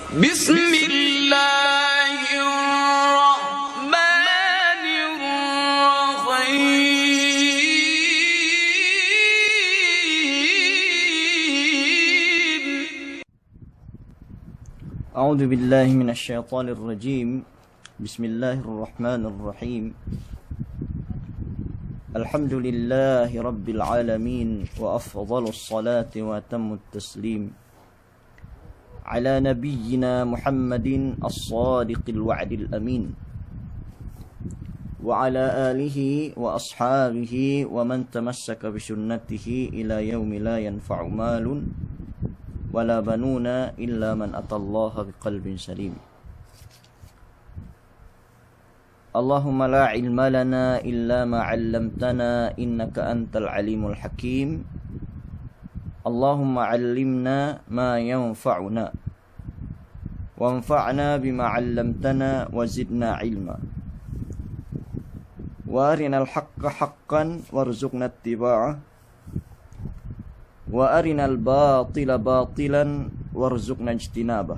بسم الله الرحمن الرحيم أعوذ بالله من الشيطان الرجيم. بسم الله الرحمن الرحيم. الحمد لله رب العالمين، وأفضل الصلاة وأتم التسليم على نبينا محمد الصادق الوعد الأمين، وعلى آله وأصحابه ومن تمسك بسنته إلى يوم لا ينفع مال ولا بنون إلا من أتى الله بقلب سليم. اللهم لا علم لنا إلا ما علمتنا إنك أنت العليم الحكيم. اللهم علمنا ما ينفعنا وانفعنا بما علمتنا وزدنا علما، وارنا الحق حقا وارزقنا اتباعه، وارنا الباطل باطلا وارزقنا اجتنابه،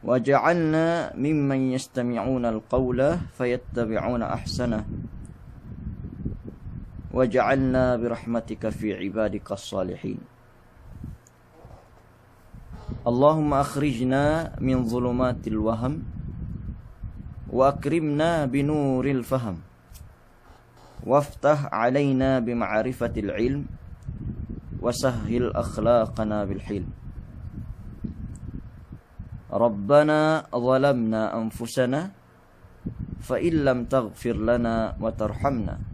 وجعلنا ممن يستمعون القول فيتبعون أحسنه، وجعلنا برحمتك في عبادك الصالحين. اللهم أخرجنا من ظلمات الوهم وأكرمنا بنور الفهم، وافتح علينا بمعرفة العلم، وسهل أخلاقنا بالحلم. ربنا ظلمنا أنفسنا فإن لم تغفر لنا وترحمنا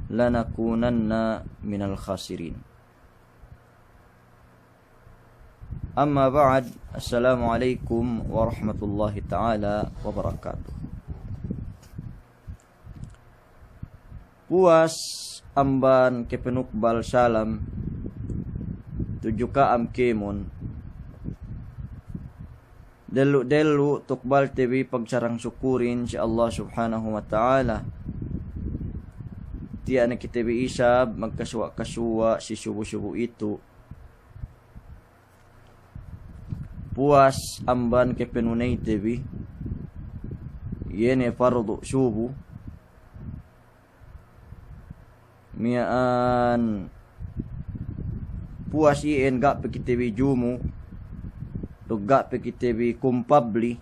لنكونن من الخاسرين. Amma ba'd. Assalamualaikum warahmatullahi ta'ala wabarakatuh. Puas amban kepenukbal salam tujuka am kemon delu tukbal tebi pagcarang syukurin si Allah subhanahu wa ta'ala. Tiya na kitebi isab magkasuwa-kasuwa si subu-subu itu. Puas amban kepenunay tebi yene fardu subu miaan puas ien gak pekitebi jumu gak pekitebi kumpabli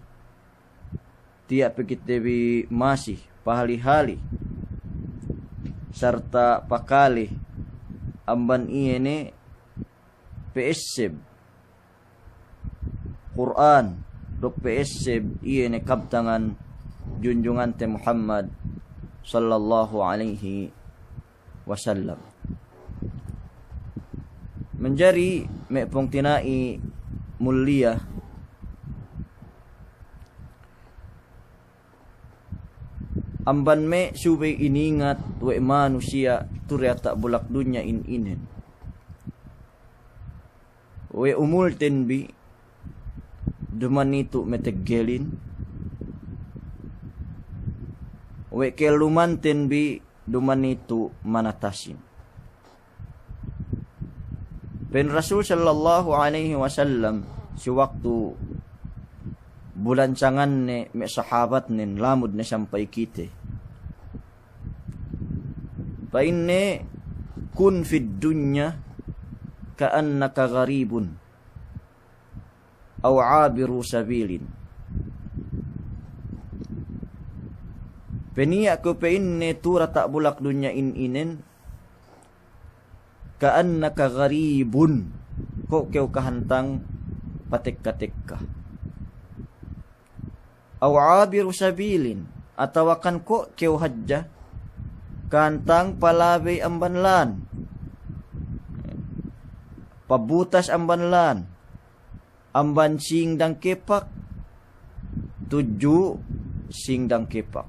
tiap pekitebi masih pahali-hali serta pakali amban iene PSB Quran dok PSB iene kabtangan junjungan te Muhammad sallallahu alaihi wasallam. Menjadi mepong tinai mulia amban me subay iningat we manusia turya tak bulak dunya inen we umulten bi duman itu metegelin we kelumanten bi duman itu manatasin. Pen Rasul sallallahu alaihi wasallam si waktu bulan cangan ne me sahabat nen lamud ne sampai kite fa inne kun fid dunya ka'annaka gharibun aw 'abiru sabilin. Penia ko pe inne tura tak bulak dunya inen ka'annaka gharibun ko keu kahantang patek-katekka aw 'abiru sabilin atawakan ko keu hajja kahantang palabay ambanlan pabutas ambanlan amban sing dang kepak tuju sing dang kepak.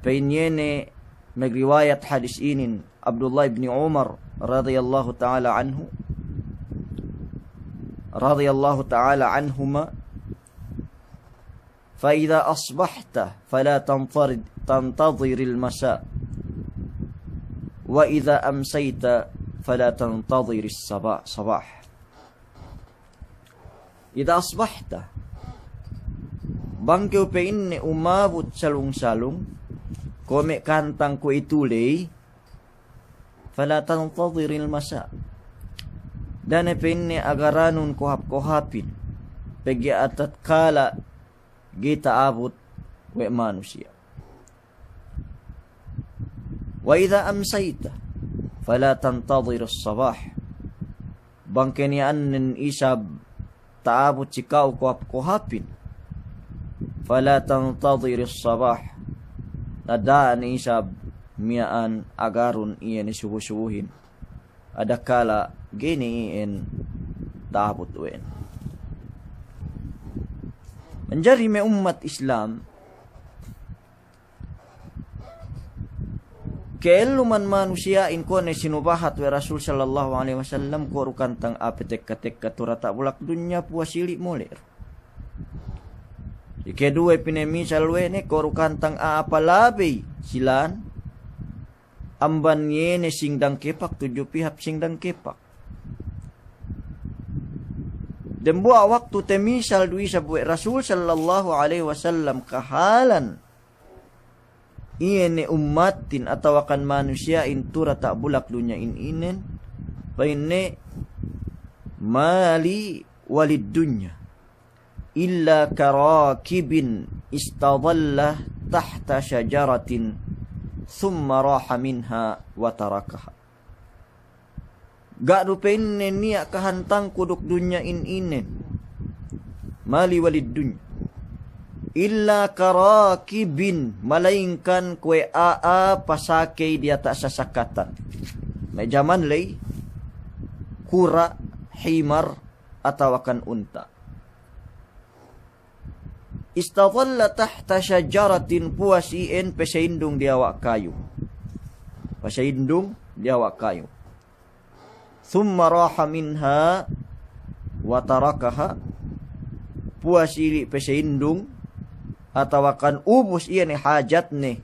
Painyene magriwayat hadis inin Abdullah ibn Umar radhiyallahu ta'ala anhuma fa idza asbahta fala tantadhir al-masa wa idza amsayta fala tantadhir as-sabah. Ida asbahta. Bangkeu pe inne umabut salung-salung. Kome kantang ko itulay. Fala tantadhiril masa. Dan pe inne agaranun kohap-kohapin. Pegi atat kala gita abot we manusia. Wa idha amsayta. Fala tantadhir as-sabah. Bangkeni annen isab taabot sikaw kohap-kohapin. Fala tantadhir as-sabah. Nadaan isab miyaan agarun iyan isubusubuhin. Adakala gini iyan taabot wen. Menjadi may umat Islam Keeluman manusia in ko ne sinubahat we Rasul sallallahu alaihi wasallam ko rukantang apetek-katek katurata bulak dunya puasili moler. Kedua pinemi salwe ne ko rukantang aapalabi silan amban yene singdang kepak 7 pihak singdang kepak. Dembua waktu temisal dui sabuwe Rasul sallallahu alaihi wasallam kahalan iene ummatin atau akan manusia intura tak bulak dunya inen paine mali walid dunya illa karakibin istadalla tahta syajaratin thumma raha minha wa tarakaha. Gak rupene niak kahantang kuduk dunya inen mali walid dunya illa karakibin malaingkan kue aa pasake dia tak sasakatan. May zaman lay kura, himar atau akan unta. Istadalla tahta syajaratin puasien pesaindung dia wak kayu. Pesaindung dia wak kayu. Thumma raha minha wa tarakaha. Puasili pesaindung atau akan ubus iya ni hajat ni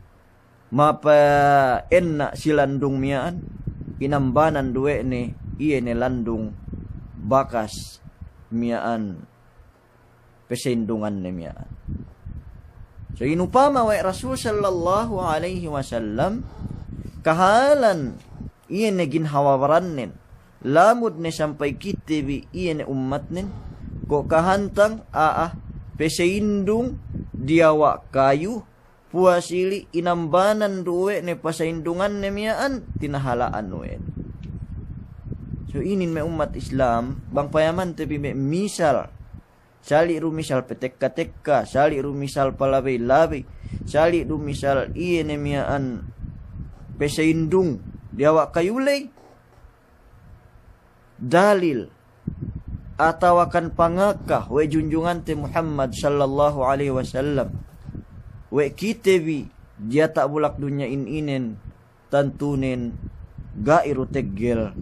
mapa enna silandung mian inambanan duwe ni iya ni landung bakas mian pesendungan ni mian. So inupama wa Rasul sallallahu alaihi wasallam kahalan iya ni ginhawawaran nin lamud ni sampai kitibi iya ni ummat nin ko kahantang peseindung diawak kayu puasili inambanan duwe ne pasaindungan ne miaan tinahalaan nuwe. So inin me umat Islam bang payaman tapi me misal sali rumisal petek-katekka sali rumisal palabay-labay sali rumisal iye ne miaan peseindung diawak kayulay dalil atau akan pangakah we junjungan te Muhammad sallallahu alaihi wasallam we kitebi dia tak bulak dunya inen tantunen gairu teggel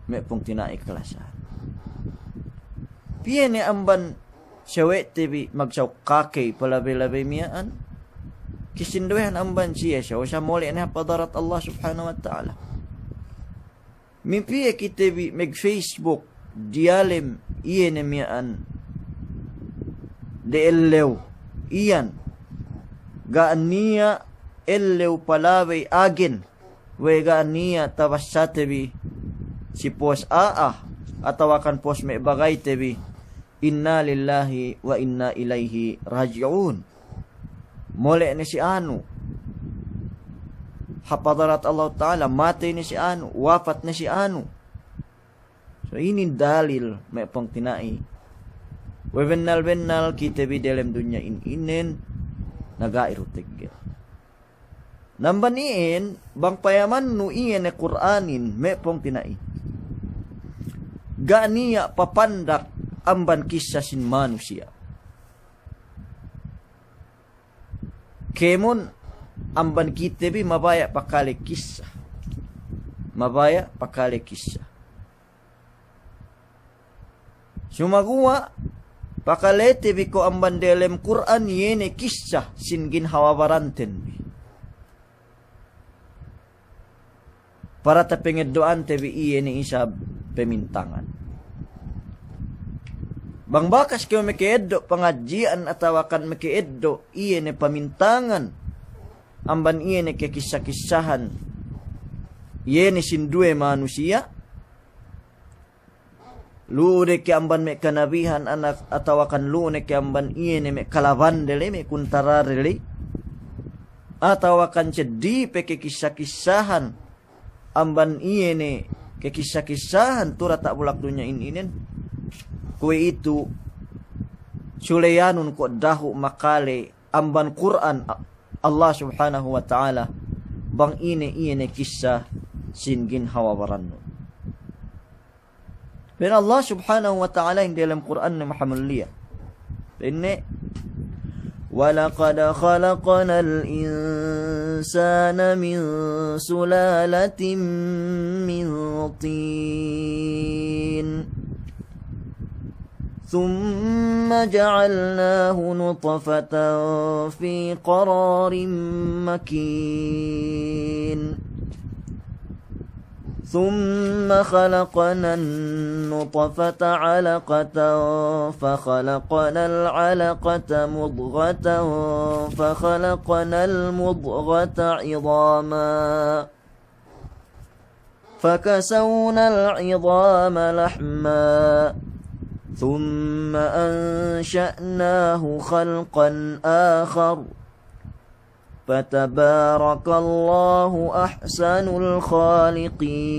me pung tina ikhlasan piene amban syawet tebi magsaw kakay palabay-labay miaan kisinduhan amban siya sa mole na padarat Allah subhanahu wa ta'ala mimpi kitebi meg Facebook dialem iyan mian de ellew iyan gaania ellew palaway agen we gaania tabassatebi si pos atau akan pos me bagay tebi inna lillahi wa inna ilaihi raji'un mole ni si anu hapadarat Allah ta'ala mati ni si anu wafat ni si anu. So ini dalil may pang tinai. Webenal kita bi dalam dunia inen nagairu teggel. Namban iin bang payaman nu iyan e Qur'anin may pang tinai. Ganiya papandak amban kisah sin manusia. Kemon amban kita bi mabaya pakale kisah. Mabaya pakale kisah. Sumagua pakalete biko amban dalam Quran yene kisah singin hawawaranten. Para tapenged doan tebi iye ni isab pemintangan. Bang bakas kayo mekeeddo pengajian atau akan mekeeddo iye ne pamintangan. Amban iye ne ke kisah-kisahan. Iye ne sindue manusia. Lude ke amban me kanabihan anak atau akan lude ke amban iye ne me kalabandele me kuntararele. Atau akan cedi pe ke kisah-kisahan. Amban iye ne ke kisah-kisahan tura tak bulak dunia inin. Kue itu suleyanun ko dahu makale amban Quran Allah subhanahu wa ta'ala bang ine kisah singin hawa warannu. Ben Allah subhanahu wa ta'ala yang dalam Quran ni mahamuliyah. Benne وَلَقَدْ خَلَقْنَا الْإِنسَانَ مِنْ سُلَالَةٍ مِنْ طِينٍ ثم جعلناه نطفة في قرار مكين ثم خلقنا النطفة علقة فخلقنا العلقة مضغة فخلقنا المضغة عظاما فكسونا العظام لحما ثم أنشأناه خلقا آخر فتبارك الله أحسن الخالقين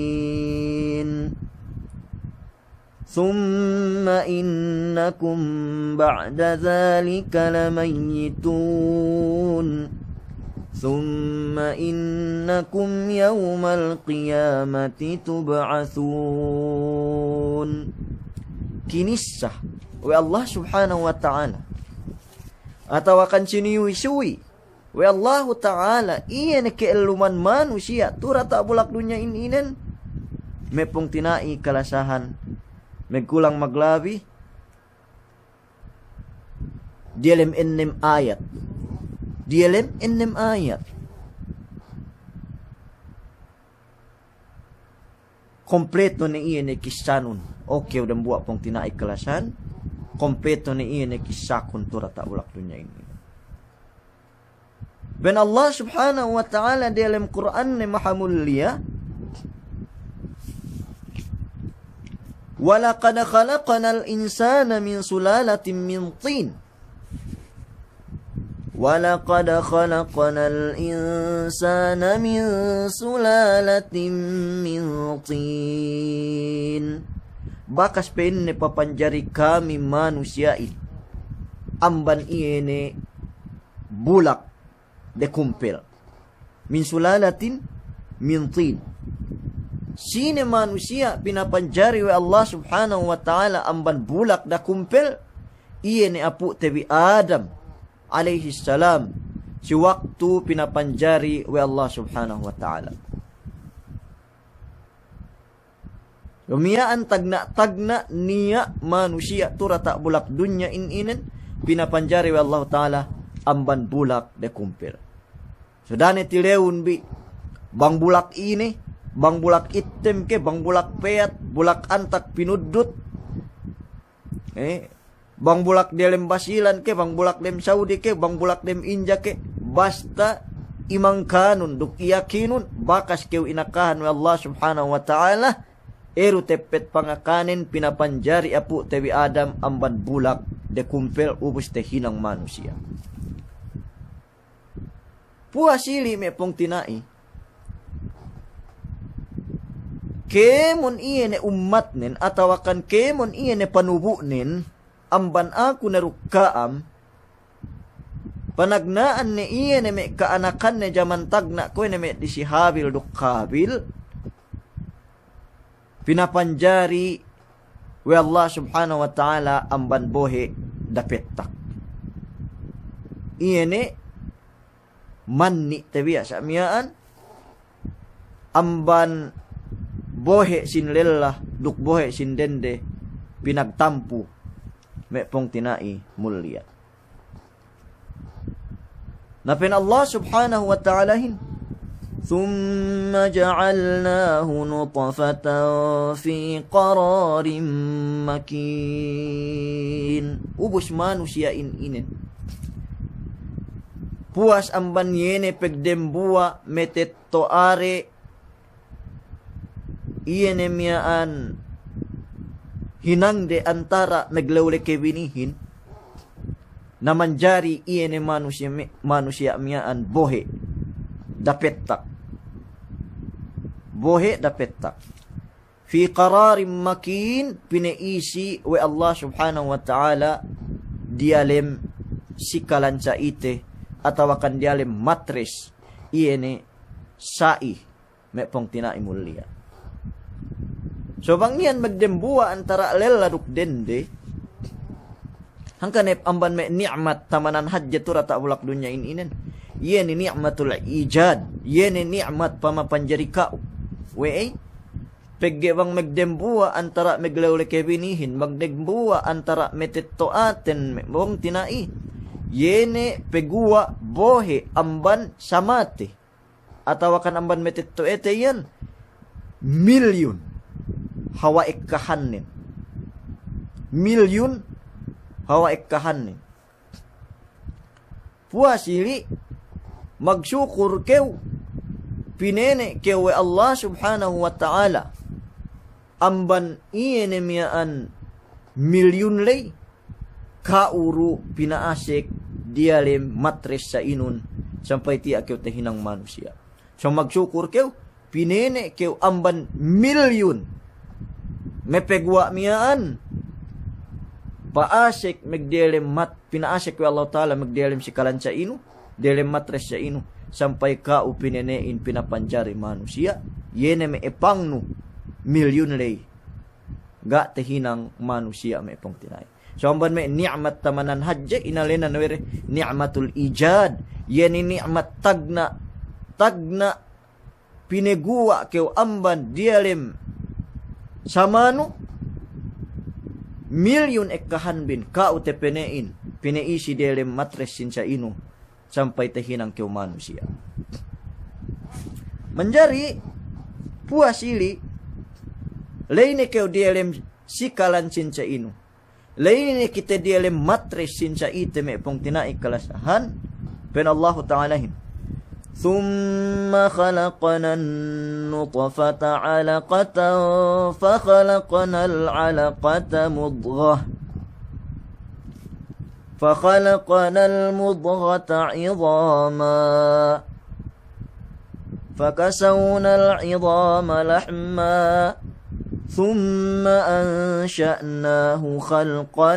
ثم إنكم بعد ذلك لميتون ثم إنكم يوم القيامة تبعثون. Kinisah oleh Allah subhanahu wa ta'ala atau akan siniwi-siwi oleh Allah ta'ala iya ne keeluman manusia tura tak bulak dunia inen mepung tinai kalasahan megkulang maglabi dielem ennem ayat kompleto ne iya ne kisanun. Oke udah buat pong tina ikhlasan kompleto ni iya ne kisah kuntura tak bulak dunia ini. Ben Allah subhanahu wa ta'ala dalam Quran ni maha mulia. Walaqad khalaqnal insana min sulalatin min tin. Walaqad khalaqnal insana min sulalatin min tin. Bakas penne papanjari kami manusia ini amban iene bulak de kumpel min sulalatin min tin. Sine manusia pinapanjari wa Allah subhanahu wa ta'ala amban bulak da kumpel iene apu tebi Adam alaihi salam si waktu pinapanjari wa Allah subhanahu wa ta'ala. Lumiyaan tagna niya manusia tura tak bulak dunya inen pinapanjari wa Allah ta'ala amban bulak de kumpil. Sudane tileun bi bang bulak ini bang bulak item ke bang bulak peat bulak antak pinudut bang bulak delem basilan ke bang bulak dem Saudi ke bang bulak dem Inja ke basta imang kanun duk yakinun bakas keu inakahan wa Allah subhanahu wa ta'ala eru tepet pangakanin pinapanjari apu tewi Adam amban bulak de kumpel ubus te hinang manusia. Puasili me pong tinai. Kemon iye ne umat nen atau akan kemon iye ne panubu nen amban aku nerukkaam panagnaan ne iye ne me kaanakan ne jaman tagna ko ne me disihabil duk kabil pinapanjari wa Allah subhanahu wa ta'ala amban bohe dapetak. Iene manni tabiya sa miyaan amban bohe sinlellah duk bohe sindende pinagtampu me pong tinai mulia. Napin Allah subhanahu wa ta'ala hin ثم جعلناه نطفة في قرار مكين. Ubus manusia inin. Puas amban yene pegdembua metet toare iene miaan hinang de antara meglawle kebinihin na manjari iene manusia miaan bohe dapetak fi qararin makin pineisi we Allah subhanahu wa ta'ala dialem sikalanca ite atau akan dialem matres iene sai me pong tinai mulia. So bangyan magdembua antara leladuk dende hangkanep amban me ni'mat tamanan hajja tura tak bulak dunya inen. Yene ni'matul ijad, yene ni'mat pamapanjari kau. We pegge bang magdembua antara meglawle kebinihin, magdembua antara metettoaten mong tinai. Yene pegua bohe amban samate. Atawakan amban metettoete yan milyon hawa ikkahanin. Milyon hawa ikkahanin. Puasili magsyukur kew pinene kew Allah subhanahu wa ta'ala amban iene miaan milyon lay kauru pinaasik dialem matres sa inun sampai tiak kew tehinang manusia. So magsyukur kew pinene kew amban milyon mepegwa miaan paasik megdialem pinaasik kew Allah ta'ala megdialem sikalan sa inu delem matres sa inu sampai ka upinenein pinapanjari manusia yene me epangnu milyon lay ga tehinang manusia me epong tinay. So amban me ni'mat tamanan hajja inalena nawere ni'matul ijad yene ni'mat tagna pineguwa kew amban dialem samanu milyon ekkahanbin ka utepenein pineisi dialem matres sinsa inu sampai tehinang kew manusia. Menjari puasili laine kew dialem sikalan sinsa inu. Laine kita dialem matres sinsa ite me pong tinai kalasahan pen Allah Ta'ala hin. Thumma khalaqna an-nutfata 'alaqatan fa khalaqna al-'alaqata mudghah فخلقنا المضغة عظاما فكسونا العظام لحما ثم أنشأناه خلقا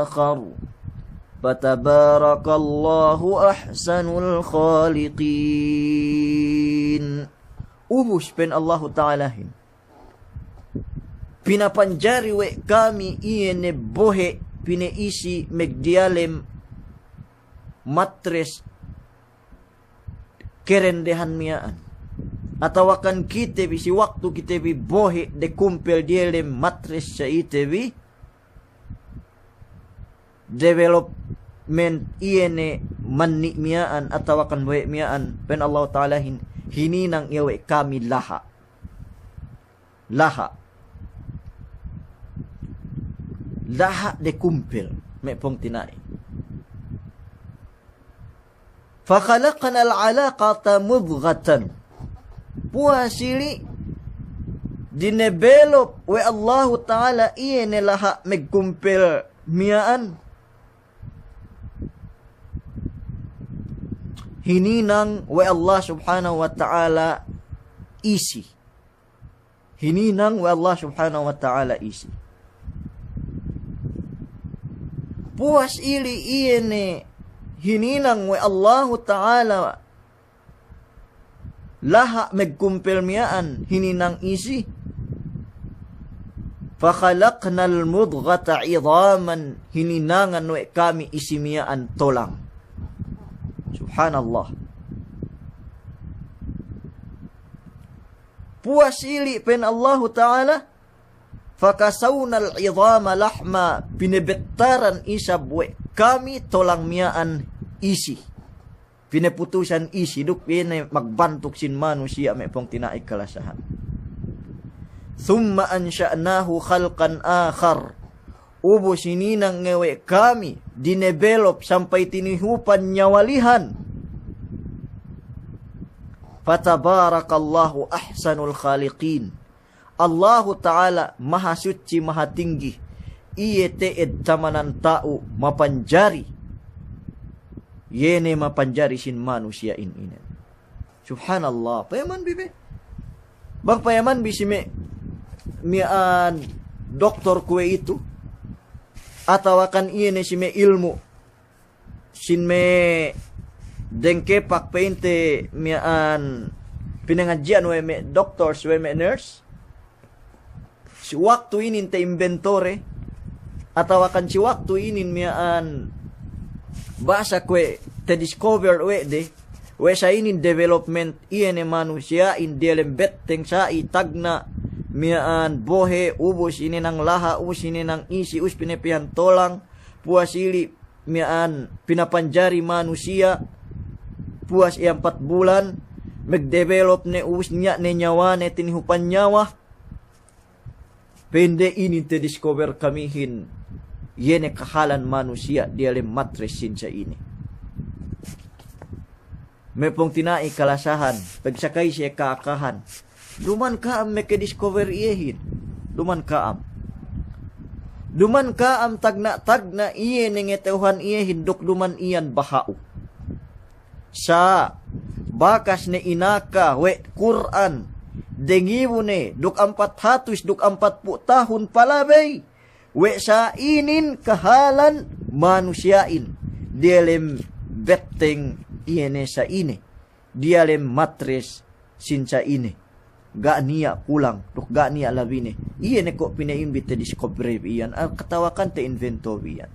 آخر فتبارك الله أحسن الخالقين. Ubus pen Allah Ta'ala hin pinapanjari we kami iene bohe pineisi megdialem matres kerendehan miaan atawakan kita bisi waktu kita bi bohe de kumpel dialem matres sa ite development iene manni miaan atawakan bohe miaan pen Allah Ta'ala hininang iyawe kami laha de kumpel me pong tinai. Fa khalaqna al-'alaqata mudghatan. Puasili dinevelop we Allah Ta'ala iene laha megkumpel miaan hininang we Allah subhanahu wa ta'ala isi. Hininang we Allah subhanahu wa ta'ala isi. Puas ili iene hininang we Allah Ta'ala laha megkumpel miaan hininang isi. Fakhalaqna al-mudghata 'idhaman hininangan we kami isi miaan tolang. Subhanallah. Puas ili pen Allah Ta'ala fakasawna al-'idhama lahma pinebetaran isabwe kami tolang miaan isi Pineputusan isi duk pine magbantuk sin manusia may pong tinaik kalasahan. Thumma ansha'nahu khalqan akhar. Ubo sininang ngewe kami dinevelop sampai tinihupan nyawalihan. Fatabarakallahu ahsanul khaliqin. Allahu Ta'ala maha suci maha tinggi. Iye teed tamanan tau mapanjari. Yene mapanjari sin manusia ini. Subhanallah. Payaman bibe. Bang payaman bisime mian doktor kue itu. Atau akan iye sime ilmu. Sin me dengkepak peinte mian pinangajian we me doctors we me nurse. Si waktu ini te inventore. Atau akan si waktu ini mian basa kwe te discover we de we sa inin development iene manusia in delem betteng sa itagna mian bohe ubus ini nang laha ubus ini nang isi us pinepian tolang puasili mian pinapanjari manusia puas 4 bulan magdevelop ne ubus nya ne nyawa ne tinihupan nyawa pende ini te discover kamihin yene kahalan manusia di alam matresin sa ini. Mepong tinai kalasahan, pagsakay siya kaakahan. Duman kaam meke discover iyehin. Duman kaam tagna iye nengeteuhan iyehin dok duman iyan bahau. Sa bakas ne inaka we Quran dengibu ne dok 400 dok 40 tahun palabay. We sa inin kahalan manusiain. Dialem betteng iene sa ine. Dialem matres sinsa ine. Ga niya pulang. Duk ga niya labine. Iene ko pinaimbite discovery iyan. Ang katawakan te invento iyan.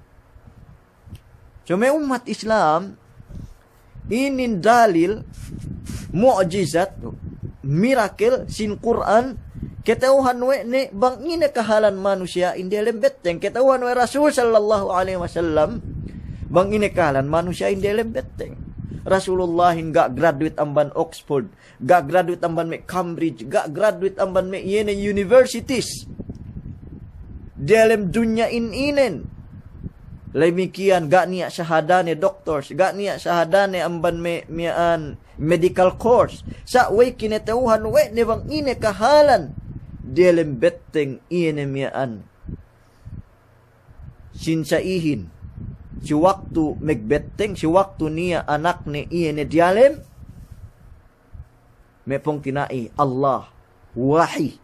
So may umat Islam. Inin dalil. Mu'jizat. Miracle sin Quran. Ketauhan we ne bang ine kahalan manusia indi alam betteng. Ketauhan we Rasul sallallahu alaihi wasallam bang ine kahalan manusia indi alam betteng. Rasulullah gak graduate amban Oxford, gak graduate amban me Cambridge, gak graduate amban me yene universities. Di alam dunya inen. Lemikian gak niya syahadane doctors, gak niya syahadane amban me mian medical course. Sa we kinetauhan we ne bang ine kahalan dialem betteng iene mian sinsaihin si waktu megbetteng si waktu niya anak ne iene dialem mepong tinai Allah wahi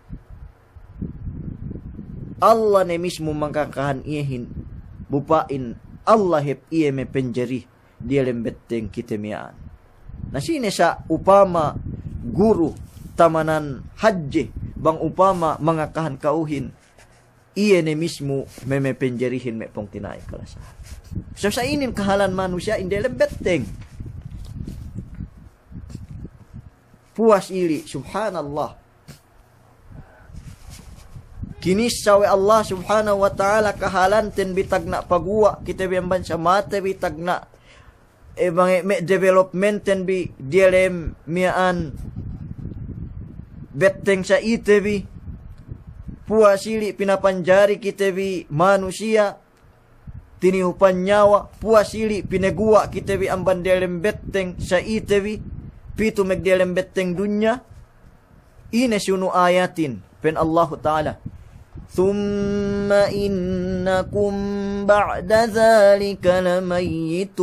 Allah ne mismo mangkakahan iyehin bupain Allah hep iye me penjeri dialem betteng kitemian nasine sa upama guru tamanan haji bang upama mangakahan kauhin iye ne mismo meme penjerihin me pong tinay kalasahan. So sa inin kahalan manusia indelem betteng puas ili subhanallah kinis sawe Allah subhanahu wa ta'ala kahalan ten bitagna pagua kita biyamban sa mate bitagna bang me development ten bi dialem mian betteng sa itebi puasili pinapanjari kitebi manusia tinihupan nyawa puasili pinegua kitebi amban delem betteng sa itebi pitu megdelem betteng dunya ine sunu ayatin pen Allah Ta'ala thumma innakum ba'da dhalika lamayitun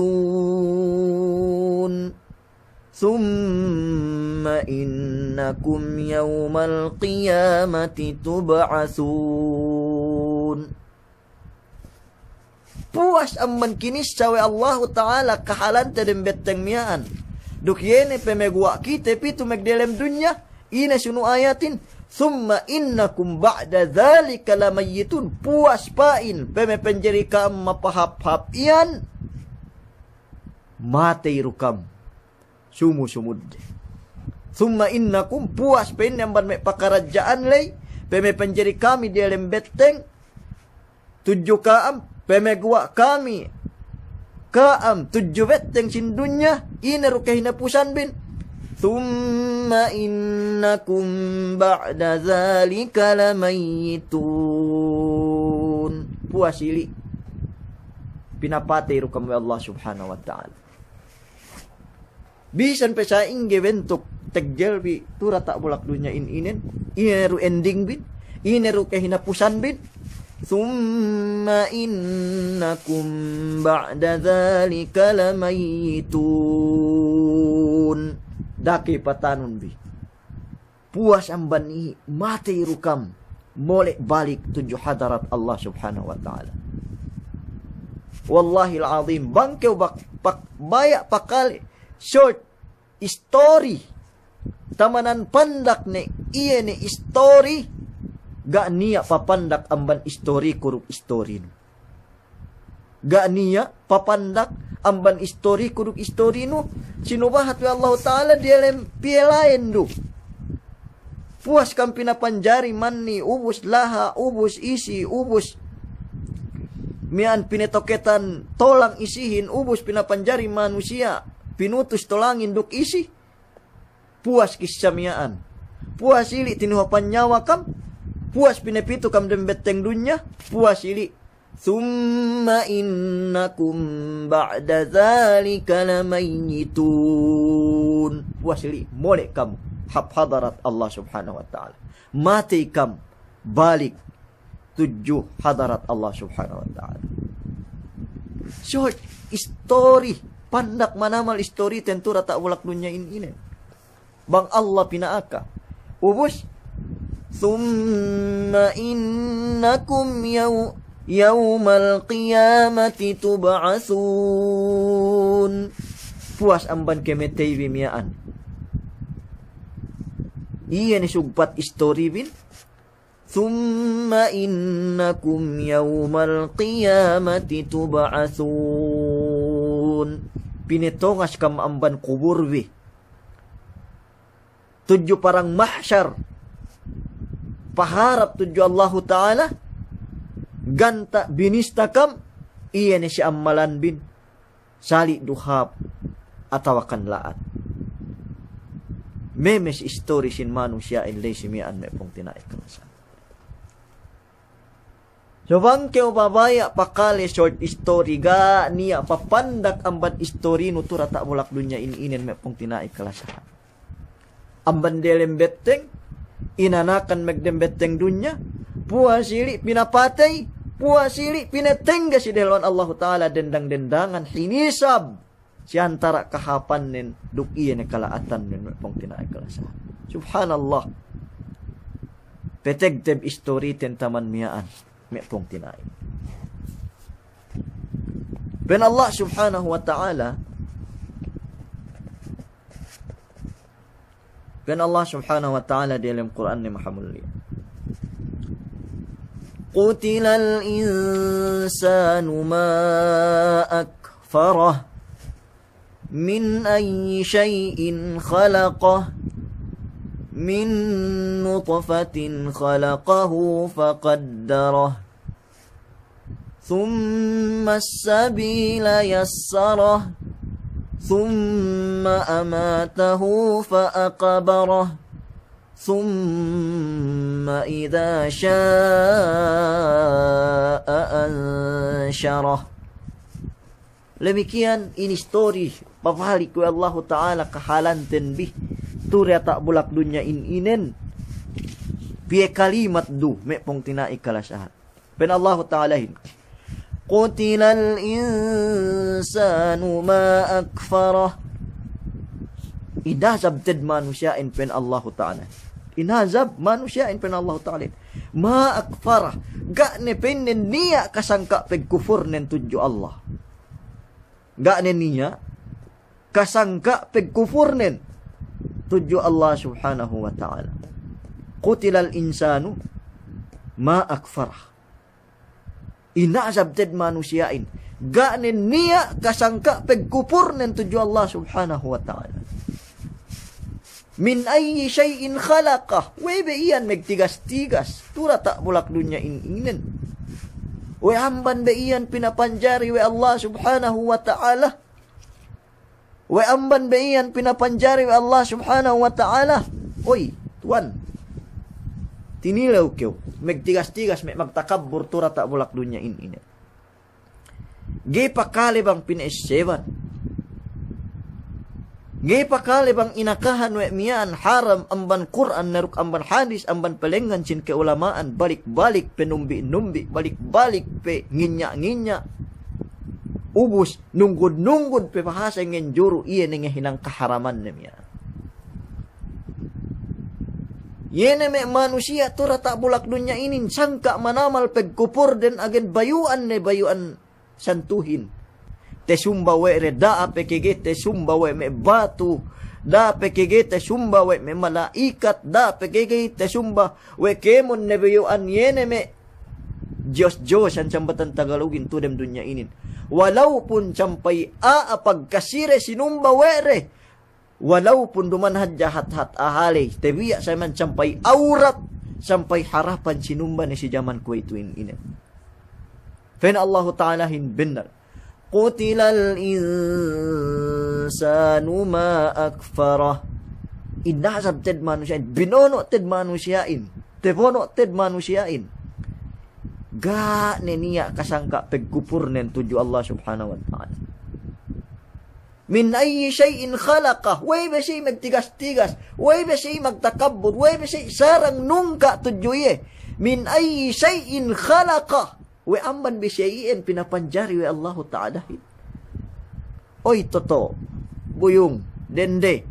Thumma innakum yawmal qiyamati tub'atsun. Puas amman kinis sawe Allah Ta'ala kahalan tadem betteng mian. Duk yene pemegwa kita pitu megdelem dunya. Ina sunu ayatin. Thumma innakum ba'da dhalika lamayitun. Puas pain pemepenjeri kam mapahap-hap iyan. Matay rukam. Sumu-sumud. Thumma innakum puas pen namban me pakarajaan lay peme penjeri kami di alam beteng tujuh kaam peme gua kami kaam 7 beteng sin dunya ineru kahinapusan bin. Thumma innakum ba'da dzalika lamayitun. Puasili pinapatay ru kami Allah subhanahu wa ta'ala. Bisan pa sa ingge bentuk tegjelbi tura tak bulak dunya inen ineru ending bin ineru kahinapusan bin. Thumma innakum ba'da dzalika lamayitun. Daki patanun bi. Puas amban i mati rukam molek balik tujuh hadarat Allah subhanahu wa ta'ala. Wallahi al-azim bangkeu bayak pakali short story tamanan pandak ne iya ne story gak niya papandak amban story kuruk story nu. Gak niya papandak amban story kuruk story nu sinubahat wa Allah ta'ala dia lem pielain du. Puas kam pinapanjari manni ubus laha ubus isi ubus mian pinetoketan tolang isihin ubus pinapanjari manusia pinutus tolangin duk isi. Puas kisyamiaan. Puas ili tinuhapan nyawa kam. Puas pinepitu kam dembeteng dunya. Puas ili. Thumma innakum ba'da dzalika lamayitun. Puas ili molek kam hadarat Allah subhanahu wa ta'ala. Mati kam balik 7 hadarat Allah subhanahu wa ta'ala. Short story. Pandak manamal story tentu tak bulak dunya ini. Bang Allah pinaaka. Ubus. Thumma innakum yawmal qiyamati tub'atsun. Puas amban kemetay bimiaan. Iya ni sugpat story bin. Thumma innakum yawmal qiyamati tub'atsun. Pinitongas kam amban kubur bi. 7 parang mahsyar. Paharap 7 Allah Ta'ala. Ganta binistakam. Iya ni si amalan bin. Sali duhab. Atawakan laat. Memes story sin manusia in leysimian me pong tinaik kamasan. So bangkeo babaya pakali short story ga niya papandak amban story no tura tak bulak dunya inen me pong tinaik kalasahan. Amban delem beteng inanakan megdem beteng dunya puasili pinapatay puasili pinetengga si delon Allah Ta'ala dendang-dendangan hinisab si antara kahapan nen duk iya ne kalaatan nen pong tinaay kalasahan. Subhanallah. Petegteb story tentaman miyaan me pong tinaay. Ben Allah subhanahu wa ta'ala Ben Allah subhanahu wa ta'ala di dalam Quran ni Muhammad. Qutilal insanu ma akfarah min ayyi syai'in khalaqah min nutfatin khalaqahu faqaddarah thumma as-sabila yassarah thumma amatahu faaqbarah thumma idza syaa'a ansyarah. Demikian ini story pabalik ku Allah Ta'ala kahalanten bih turya tak bulak dunya inen pie kalimat du me pong tinai kalasahan. Ben Allah Ta'ala hin Qutilal insanu ma akfarah. Idazab ted manusiain pen Allah Ta'ala. Inazab manusiain pen Allah Ta'ala. Ma akfarah. Gak ne penen niya kasangka peg kufur nen tuju Allah. Gak ne niya kasangka peg kufur nen tuju Allah subhanahu wa ta'ala. Qutilal insanu ma akfarah. Inazab ted manusiain. Gak ne niya kasangka peg kufur nen tuju Allah subhanahu wa ta'ala. Min ayyi syai'in khalaqah. Webe iyan megtigas-tigas. Tura tak bulak dunya inen. We amban be iyan pinapanjari we Allah subhanahu wa ta'ala. We amban be iyan pinapanjari we Allah subhanahu wa ta'ala. Oy, tuan. Tinilaw kyo. Magtigas-tigas, may magtakabur tura ta bulak dunya ini. Gay pakali bang pina-7. Gay pakali bang inakahan we miyaan haram amban Quran naruk amban hadis amban pelengan sin keulamaan balik-balik penumbi-numbi balik-balik pe nginya-nginya ubus nunggod-nunggod pe bahasa ngenjuru iya nga hinang kaharaman na miya. Yene me manusia tura tak bulak dunya ini sangka manamal pegkupur den agen bayuan ne bayuan santuhin. Te sumba we re da pekege te sumba we me batu da pekege te sumba we me malaikat da pekege te sumba we kemon ne bayuan yene me Diyos ang sambatan Tagalogin tudem dunya ini. Walaupun sampai pagkasire sinumba were walaupun dumanhad jahat-hat ahali tebiya sa man sampai aurat sampai harapan sinumba ni si jaman ko ito ini. Fen Allah Ta'ala hin benar. Qutilal insanu ma akfarah. Inasab ted manusiain. Binono ted manusiain. Tepono ted manusiain. Ga niya kasangka pagkupur nen tuju Allah subhanahu wa ta'ala. Min ayyi shay'in khalaqah. Way ba siya magtigas-tigas. Way ba siya magtakabur. Way ba siya sarang nungka tujuye. Min ayyi shay'in khalaqah. We amban bi shay'in pinapanjari we Allah Ta'ala. Oy toto. Buyong. Dende.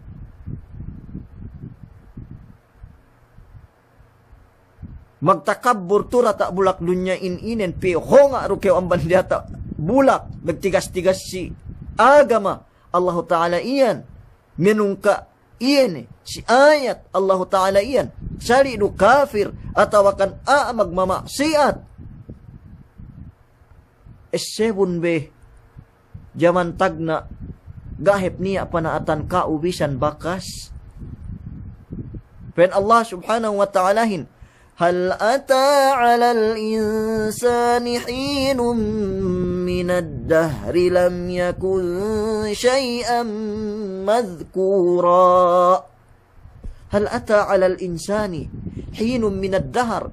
Magtakabur tura tak bulak dunya inen pi honga rukew amban diata bulak magtigas-tigas si agama Allah Ta'ala iyan menungka iyan si ayat Allah Ta'ala iyan sari du kafir atawakan magmamaksiat esebun be jaman tagna gahep niya panaatan kaubisan bakas pen Allah subhanahu wa ta'alahin hal ata 'alal insani hinun minad dahri lam yakun syai'an madhkura. Hal ata 'alal insani hinun minad dahr.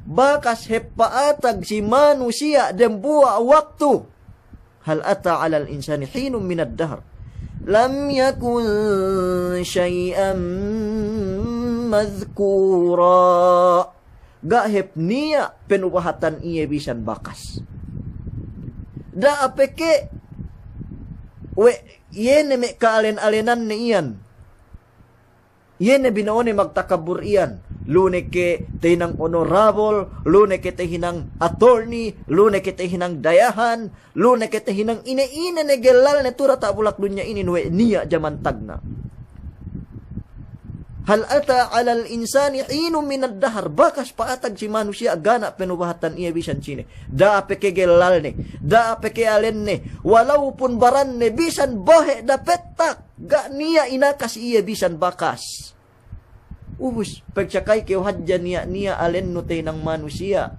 Bakas hepaatag si manusia dan buah waktu. Hal ata 'alal insani hinun minad dahr lam yakun syai'an madhkura. Gahep niya penubahatan iya bisan bakas. Da apeke we yene me kaalen-alenan ni iyan. Yene binaone magtakabur iyan. Lune ke tinang honorable, lune ke hinang attorney, lune ke hinang dayahan, lune ke hinang ine-ine negelal ne tura ta bulak dunya ini we niya jaman tagna. Hal ata 'alal insani hinun minad dahr. Bakas paatag si manusia gana penubahatan iya bisan sine. Da peke gelal ne, da peke alen ne, walaupun baran ne bisan bahe da petak, ga niya inakas iya bisan bakas. Ubus pagsyakay kay hadyan niya alen no tay ng manusia.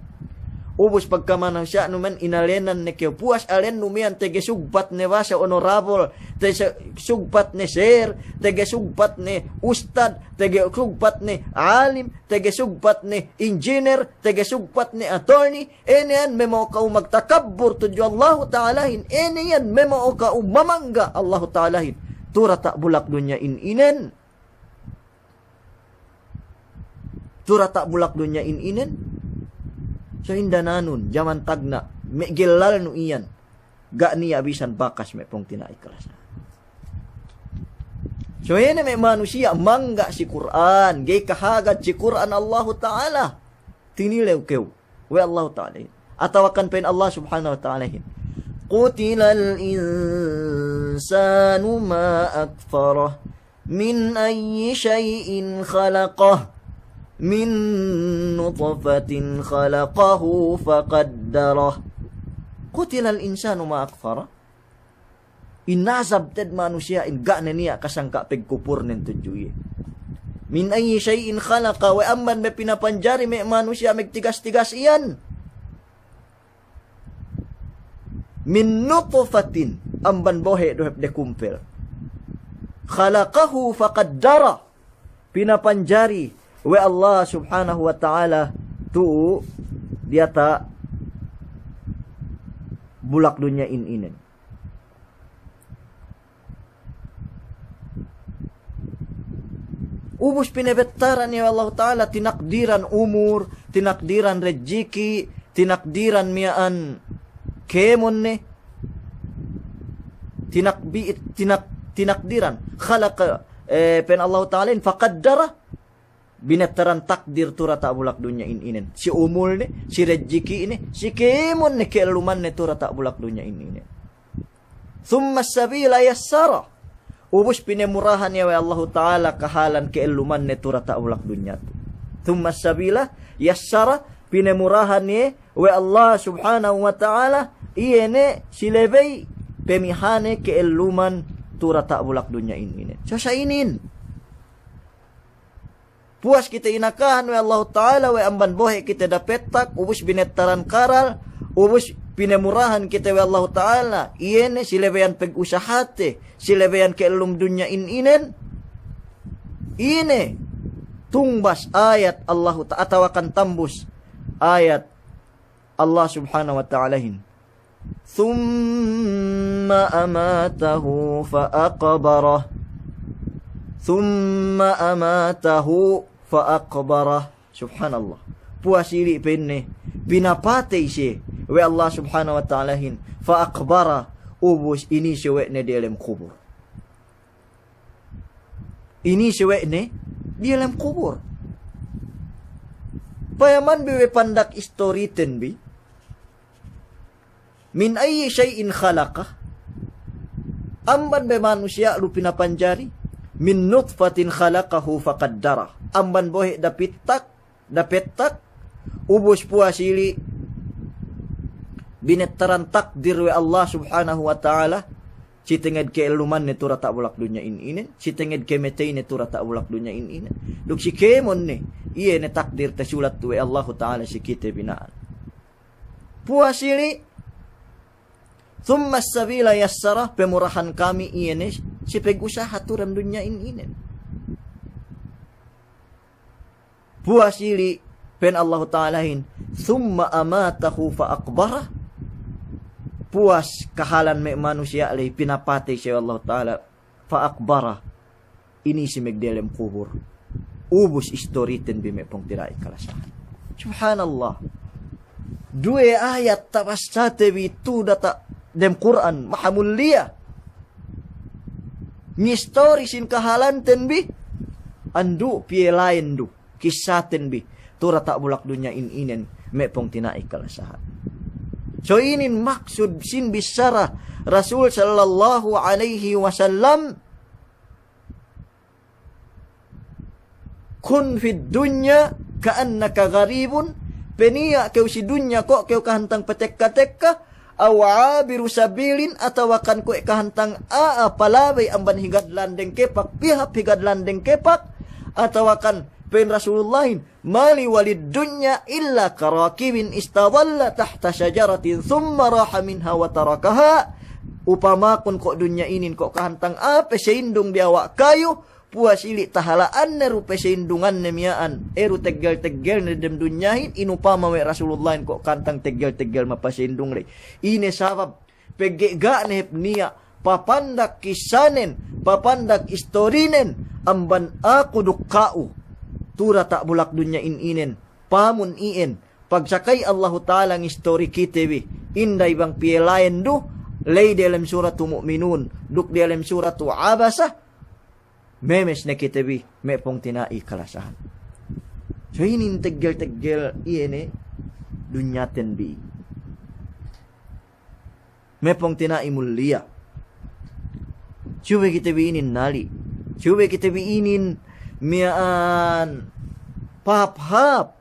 Ubus pagkamanaw siya numan inalenan ne kay puas alen numian tege sugpat ne ba sa honorable, tege sugpat ne sir, tege sugpat ne ustad, tege sugpat ne alim, tege sugpat ne engineer, tege sugpat ne attorney. Eniyan memo ka magtakabbur tudyo Allah Ta'alahin. Eniyan memo ka mamangga Allah Ta'alahin. Tura tak bulak dunya inen. Tura tak bulak dunya inen. So hinda nanun, jaman tagna, me gilal no iyan, ga niya abisan bakas me pong tinaiklas. So yan may manusia, mangga si Quran, gay kahagad si Quran Allah Ta'ala. Tinilew kew, we Allah Ta'ala. Atawakan pa Allah subhanahu wa ta'ala. Qutilal insanu ma akfarah, min ayyi shay'in khalaqah. Min nutfatin khalaqahu faqaddarah. Qutilal insanu ma akfara. Inazab ted manusia inga na niya kasangka pegkupur nen tujuye. Min ayyi shay'in khalaqa wa amman me pinapanjari me manusia megtigas-tigas iyan. min nutfatin amban bohe dohep de kumpel. Khalaqahu faqaddara pinapanjari we Allah subhanahu wa ta'ala tu dia tak bulak dunia inin. Ubus pinebetaran ya Allah ta'ala tinakdiran umur, tinakdiran rezeki, tinakdiran miaan kemon ne, tinakdiran khalaqa pen Allah ta'ala faqaddara binataran takdir tura tak bulak dunia inin. Si umur ne, si rezeki ini, si kemon ne keeluman ne tura tak bulak dunia inin. Thumma sabila yassara. Ubus pinemurahan ya Allah ta'ala kahalan keeluman ne tura tak bulak dunia tu. Thumma sabila yassara pinemurahan ye we Allah subhanahu wa ta'ala iene silebei pemihane keeluman tura tak bulak dunia ini. Sasa inin. Puas kita inakahan we Allah ta'ala we amban bohe kita dapetak ubus binetaran karal ubus pinemurahan kita we Allah ta'ala iene silebeyan peg-usahate silebeyan keelum dunia inen ine tungbas ayat Allah ta'ala atawakan tambus ayat Allah subhanahu wa ta'alahin thumma amatahu fa'aqbarah thumma amatahu fa'aqbarah. Subhanallah. Puasili penne pinapate si we Allah subhanahu wa ta'alahin fa'aqbarah ubus ini sewe ne di dalam kubur. Ini sewe ne di dalam kubur. Payaman biwe pandak istori tenbi min ayyi syai'in khalaqah amban be manusia lu pinapanjari min nutfatin khalaqahu faqaddara amban bohe dapetak ubus puasili binetaran takdir we Allah subhanahu wa ta'ala si tenged ke eluman ne tura tak bulak dunia inin si tenged ke metei ne tura tak bulak dunia inin duk si kemon ne iye ne takdir tasulat we Allah ta'ala si kita binaan puasili thumma sabila yassara pemurahan kami iye ne si pegusaha turam dunia inin puasili pen Allah ta'alahin thumma amatahu fa'aqbarah puas kahalan me manusia alay pinapatay siya Allah ta'ala fa'aqbarah ini si megdelem kubur ubus istoriten bime pong tirai kalasahan. Subhanallah. Due ayat tapasate bitu data dem Quran mahamulia ni story sin kahalan ten bi andu pie lain du kisaten bi tura tak bulak dunia inen me pong tinai kalasahan. So ini maksud sin bisara Rasul sallallahu alaihi wasallam kun fid dunya ka'annaka gharibun penia kau si dunya kok kau kahantang petek-katekka awabiru sabilin atawakan ko kahantang palabay amban higad landeng kepak pihap higad landeng kepak atawakan pen Rasulullahin mali walid dunya illa karakibin istadalla tahta syajaratin thumma raha minha wa tarakaha upamakun kok dunya inin kok kahantang peseindung di awak kayu puasili tahalaan neru peseindungan nemiaan eru tegel-tegel nedem dunyahin inupama we Rasulullahin kok kantang tegel-tegel mapaseindung re ini sabab pegega nehep niya papandak kisanen papandak istorinen amban aku dukkau tura tak bulak dunya inen pamun ien pagsakay Allah Ta'ala ng story kitewi inday bang pielayan du lay dalam suratu mu'minun duk dalam suratu abasa memes na kitewi may pong tinai kalasahan. So inin tegel-tegel iene dunyaten bi may pong tinai mulia suwe kitewi inin nali suwe kitewi inin miaan pahap-hap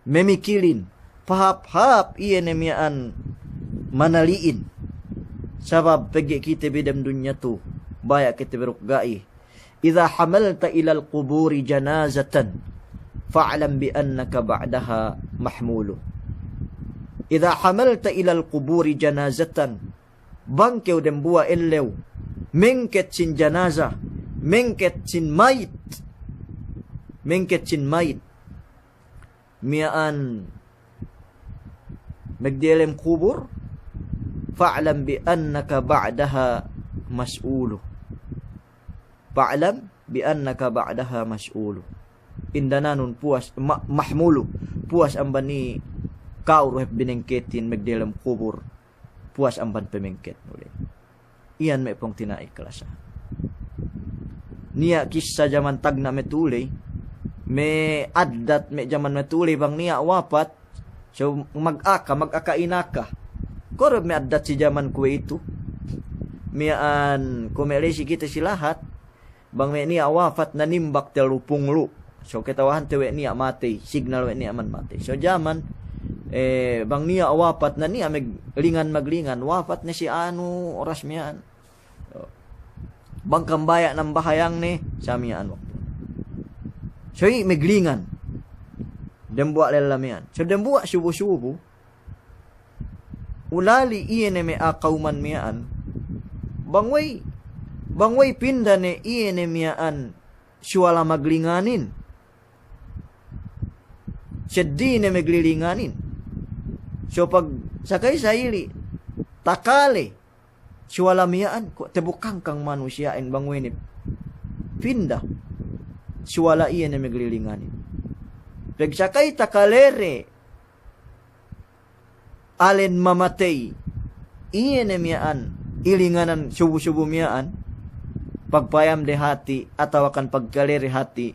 memikilin pahap-hap iyan miaan manaliin sabab pegi kita bidam dunya tu bayak kita berukgai idza hamalta ila al-quburi janazatan fa'lam bi annaka ba'daha mahmulu idza hamalta ila al-quburi janazatan bangkeu dem bua ellew mengket sin janaza mengket sin mayit miaan magdielem kubur fa'lam bi annaka ba'daha mas'ulu indananun puas mahmulu puas amban ni kauruhep binengketin magdielem kubur puas amban pemengket ulit iyan may pong tinai klasa niya kisah zaman tagna metulay me addat me zaman metulay bang niya wapat so mag-aka koro me addat si zaman kuwe itu mian kumelesi kita si lahat bang me niya wafat nanimbak telupung lu so ketawahan tewe niya mati signal we niya man mati so zaman bang niya wapat na niya maglingan wafat na si anu oras miyan bang kambaya ng bahayang ni sa miyan waktu so maglingan dembuak lelamian so dembuak subuh ulali iene me akauman miyan bangway pinda ne iene miyan suwala maglinganin seddi ne maglilinganin so pag sakay sa ili takale suwala miyaan ko tebukang kang manusia en bangwini pinda suwala iya na maglilinganin pag sakay takalere alen mamatay iya na miyaan ilinganan subu-subu miyaan pagpayam de hati atawakan pagkalere hati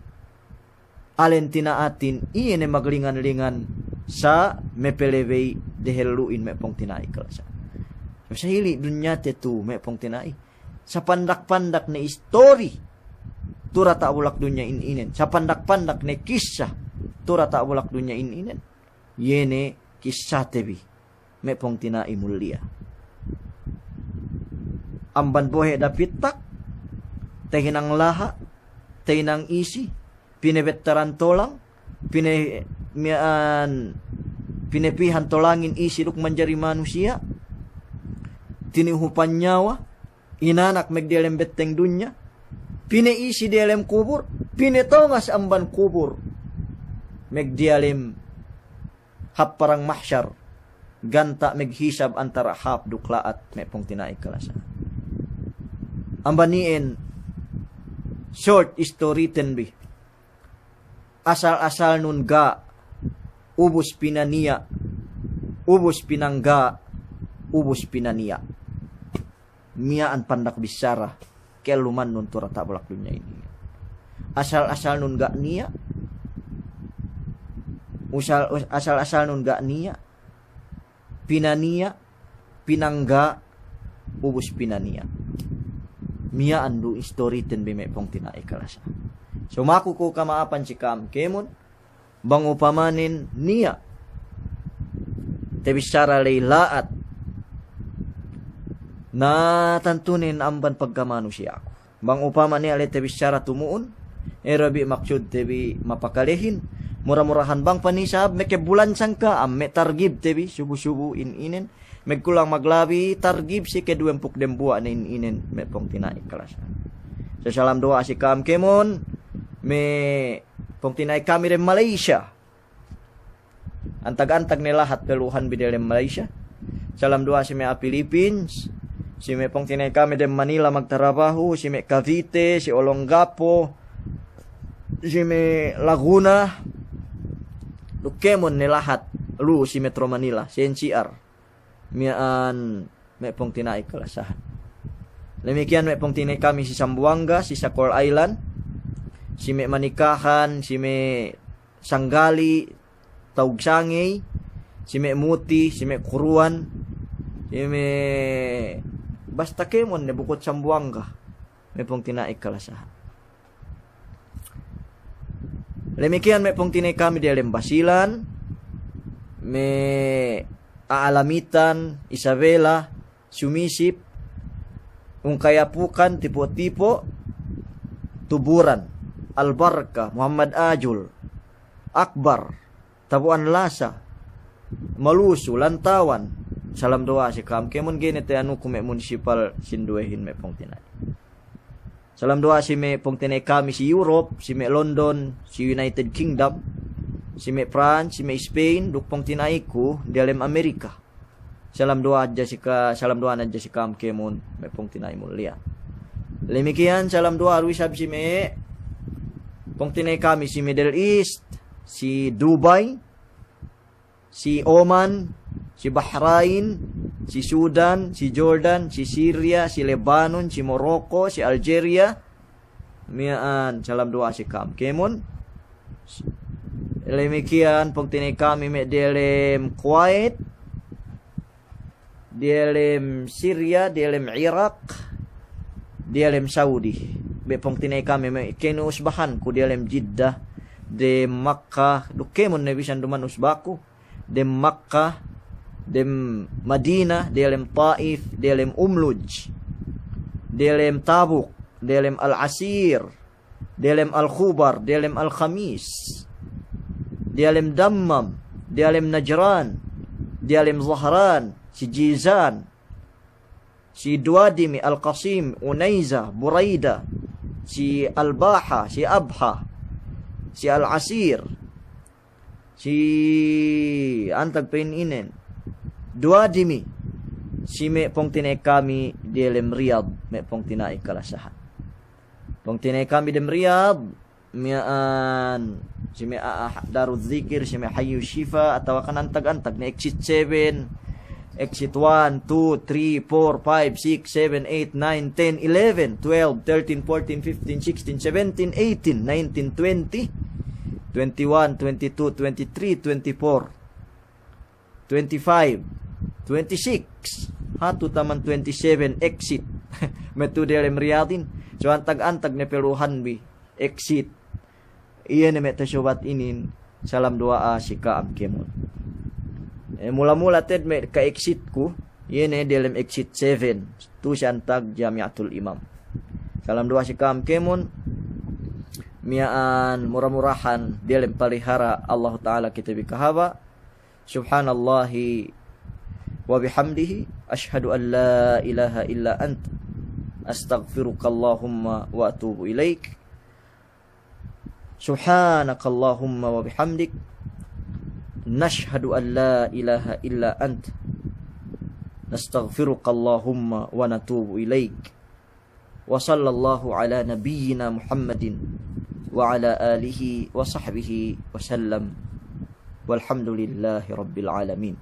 alen tinaatin iya na maglingan-lingan sa mepelevei deheluin me pong tinai kalasa. So, sa hili dunya tetu me pong tinai. Sa pandak-pandak na story tura ta bulak dunya ininen. Sa pandak-pandak na kisah tura ta bulak dunya ininen. Yene kisah tebi me pong tinai mulia. Amban bohe dapitak tehinang laha tehinang isi pinebetaran tolang pinepihan tolangin isi luk menjadi manusia tinihupan nyawa inanak megdialem beteng dunya pineisi dialem kubur pinetongas amban kubur megdialem hap parang mahsyar ganta meghisab antara hap duklaat mepong tinai kalasa ambanien short story tenbi asal-asal nun ga ubus pinania ubus pinangga ubus pinania miaan pandak bisara keluman nun turata bolak dunia ini asal-asal nun ga nia asal-asal nun ga nia pinania pinangga ubus pinania miaan du story ten bime pong tinai kalasa so makuku kamaapan si kam kemon bang upamanin niya tebisara laylaat na tantunin amban pagkamanusia ako bang upaman niya alay tebisara tumuon erabi maksud tebi mapakalehin murah-murahan bang panisab mekebulan sangka amme targib tebi subu-subu ininen megkulang maglabi targib si keduempuk dembua na ininen mepong tinai kalasa so salam doa si kam kemon me pong tinay kami rin Malaysia antag-antag nila lahat peluhan bidalem Malaysia salam doa si mea Philippines si me pong tinay kami rin Manila magtrabaho si me Cavite si Olongapo si me Laguna lukemon ni lahat lu si Metro Manila si NCR mian me pong tinay kalasahan lemikian me pong tinay kami si Zamboanga si Sakor Island si me manikahan, si me sanggali, taugsangay, si me muti, si me kuruan, si me basta kemon ne bukod Zamboanga, may pong tinai kalasahan. Lemikian may pong tinai kami di Basilan, me Aalamitan, Isabela, Sumisip, Ungkayapukan, Tipo-Tipo, Tuburan, Albarka, Muhammad Ajul, Akbar, Tabuan Lasa, Malusu, Lantawan. Salam doa si kam kemun gene te anu kume municipal sinduehin me pong tinay. Salam doa si me pong tinay kami si Europe, si me London, si United Kingdom, si me France, si me Spain, duk pong tinay ko di alam Amerika. Salam doa aja si ka, salam doa aja si kam kemun me pong tinay mulia. Lemikian salam doa ruisab si me pong tinay kami si Middle East, si Dubai, si Oman, si Bahrain, si Sudan, si Jordan, si Syria, si Lebanon, si Morocco, si Algeria. Mian salam doa si kam kemun. Lemikian pong tinay kami me delem Kuwait, delem Syria, delem Iraq, delem Saudi. Be pong tinay kami me kenu usbahan ku delem Jeddah, de Makkah, do kemun ne bisan duman usbaku, de Makkah, dem Madinah, delem Taif, delem Umluj, delem Tabuk, delem Al-Asir, delem Al-Khubar, delem Al-Khamis, delem Dammam, delem Najran, delem Zahran, si Jizan, si Duadimi, Al-Qasim, Unaiza, Buraida, si Al-Baha, si Abha, si Al-Asir, si Antag Paininen, Duadimi, si me pong tinay kami delem Riyadh, me pong tinay kalasahan. Pong tinay kami dem Riyadh, mian si me Darul Zikir, si me Hayyu Shifa, atawa kan antag-antag na exit 7, exit 1, 2, 3, 4, 5, 6, 7, 8, 9, 10, 11, 12, 13, 14, 15, 16, 17, 18, 19, 20, 21, 22, 23, 24, 25, 26, hatu taman 27 exit. Metu delem Riyadin. So antag-antag ne peluhan bi exit. Iya ne meta sobat inin. Salam doa si kaam kemun. Mula-mula ted me ka exit ku. Iya ne delem exit 7. Tu santag Jamiatul Imam. Salam doa si kaam kemun. Miaan murah-murahan delem palihara Allah Ta'ala kita bikahaba. Subhanallahi wa bihamdihi asyhadu an la ilaha illa ant astaghfirukallahumma wa atubu ilaik. Subhanakallahumma wa bihamdik nashhadu an la ilaha illa ant nastaghfirukallahumma wa natubu ilaik. Wa sallallahu ala nabiyyina Muhammadin wa ala alihi wa sahbihi wa sallam. Walhamdulillahi rabbil alamin.